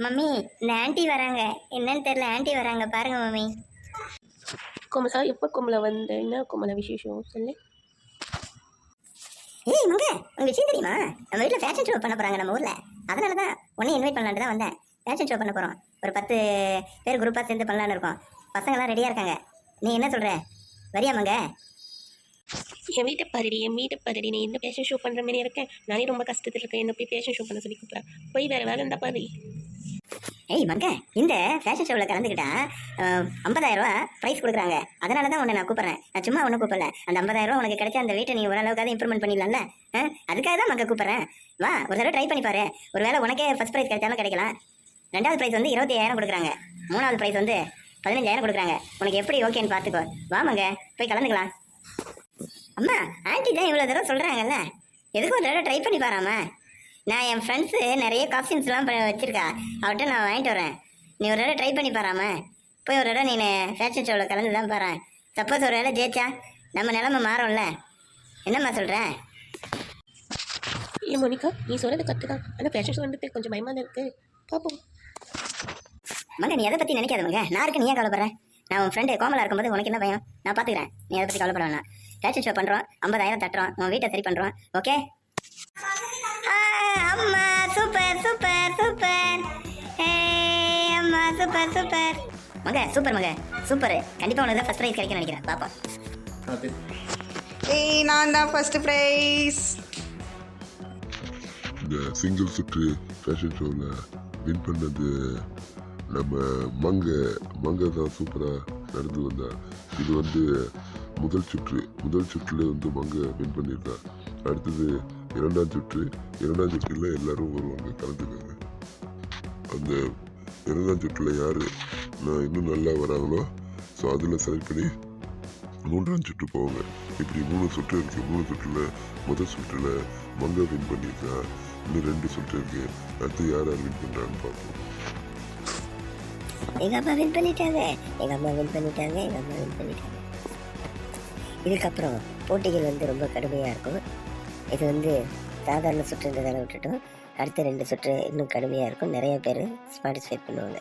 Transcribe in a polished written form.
Mummy இந்த anti வராங்க, என்னன்னு தெரியல, ஆன்ட்டி வராங்க பாருங்க மம்மி. கோமலா, எப்போ கோமலா வந்த? என்ன கோமலா விசேஷம் சொல்லு. ஏய் மங்க, உங்க விஷயம் தெரியுமா? நம்ம வீட்டில் ஃபேஷன் ஷோ பண்ண போறாங்க நம்ம ஊர்ல. அதனால தான் உன்னை இன்வைட் பண்ணலான்னு தான் வந்தேன். ஃபேஷன் ஷோ பண்ண போறோம். ஒரு 10 பேர் குரூப்பாக சேர்ந்து பண்ணலான்னு இருக்கோம். பசங்களாம் ரெடியாக இருக்காங்க. நீ என்ன சொல்ற, வரியா மங்க? என் வீட்டை பாருடி, நீ என்ன ஃபேஷன் ஷோ பண்ணுற மாதிரி இருக்கேன். நானே ரொம்ப கஷ்டத்தில் இருக்கேன். என்ன போய் ஃபேஷன் ஷோ பண்ண சொல்லி கூப்பிட்றேன். போய் வேறு வேலை இருந்தால் பாரு. ஏய் மங்க, இந்த ஃபேஷன் ஷோவில் கலந்துக்கிட்டா 50,000 ரூபா ப்ரைஸ் கொடுக்குறாங்க. அதனால தான் உன்னை நான் கூப்பிட்றேன். நான் சும்மா ஒன்றும் கூப்பிடல. அந்த 50,000 ரூபா உனக்கு கிடைச்சா அந்த வீட்டை நீ ஓரளவுக்காக இம்ப்ரூவ்மெண்ட் பண்ணிடலாம்ல. அதுக்காக தான் மங்க கூப்பிட்றேன். வா, ஒரு தடவை ட்ரை பண்ணி பாரு. ஒரு வேளை உனக்கே ஃபர்ஸ்ட் ப்ரைஸ் கிடைச்சாலும் கிடைக்கலாம். 2வது ப்ரைஸ் வந்து 25,000 கொடுக்குறாங்க. 3வது ப்ரைஸ் வந்து 15,000 கொடுக்குறாங்க. உனக்கு எப்படி ஓகேன்னு பார்த்துக்கோ. வா மங்க, போய் கலந்துக்கலாம். அம்மா, ஆன்ட்டி தான் இவ்வளோ தடவை சொல்கிறாங்கல்ல, எதுக்கும் ஒரு தடவை ட்ரை பண்ணி பாராமா? நான் என் ஃப்ரெண்ட்ஸு நிறைய காஸ்டியூம்ஸ்லாம் வச்சுருக்கா, அவர்கிட்ட நான் வாங்கிட்டு வரேன். நீ ஒரு தடவை ட்ரை பண்ணி பாராமா? போய் ஒரு தடவை நீ ஃபேஷன் ஷோவில் கலந்து தான் பாரு. சப்போஸ் ஒரு வேளை ஜெயிச்சா நம்ம நிலமை மாறும்ல. என்னம்மா சொல்கிறேன்? ஏன் மோனிகா, நீ சொல்கிறது கற்று தான். ஆனால் ஃபேஷன் ஷோ வந்துட்டு கொஞ்சம் பயமாக தான் இருக்குது. பார்ப்போம் மங்க. நீ எதை பற்றி நினைக்காத மங்க. நான் இருக்கு, நீ ஏன் கவலைப்படுறேன்? நான் உன் ஃப்ரெண்டு கோமலா இருக்கும்போது உனக்கு என்ன பயம்? நான் பார்த்துக்கிறேன். நீ அதை பற்றி கவலைப்பட வேணாம். ஃபேஷன் ஷோ பண்ணுறோம், 50,000 தட்டுறோம், உன் வீட்டை சரி பண்ணுறோம். ஓகே? அம்மா சூப்பர் சூப்பர் சூப்பர். அம்மா சூப்பர் சூப்பர் மங்க, சூப்பர் மங்க, சூப்பர். கண்டிப்பாக உனக்கு தான் ஃபர்ஸ்ட் ப்ரைஸ் கிடைக்கும்னு நினைக்கிறேன். பார்ப்போம். ஏய், நான் தான் ஃபர்ஸ்ட் ப்ரைஸ். இந்த சிங்கிள் சுற்று ஃபேஷன் ஷோவில் வின் பண்ணது நம்ம மங்க தான் சூப்பராக நடந்து வந்தா. இது வந்து முதல் சுற்றுல வந்து மங்க வின் பண்ணியிருக்கா. அடுத்தது 2ஆம் சுற்றில் எல்லாரும் வருவாங்க, கலந்துக்காங்க. அந்த 2ஆம் சுற்றில் யார் இன்னும் நல்லா வராங்களோ ஸோ அதில் செலக்ட் பண்ணி 3ஆம் சுற்று போவாங்க. இப்படி 3 சுற்று இருக்குது. 3 சுற்றில் முதல் சுற்றில் மங்க வின் பண்ணியிருக்கா. இன்னும் 2 சுற்று இருக்கு. அடுத்து யார் வின் பண்ணுறான்னு பார்ப்போம். எங்கள் அம்மா வின் பண்ணிட்டாங்க. இதுக்கப்புறம் போட்டிகள் வந்து ரொம்ப கடுமையாக இருக்கும். இது வந்து சாதாரண சுற்றுன்றதால விட்டுட்டோம். அடுத்த 2 சுற்று இன்னும் கடுமையாக இருக்கும். நிறைய பேர் பார்ட்டிசிபேட் பண்ணுவாங்க.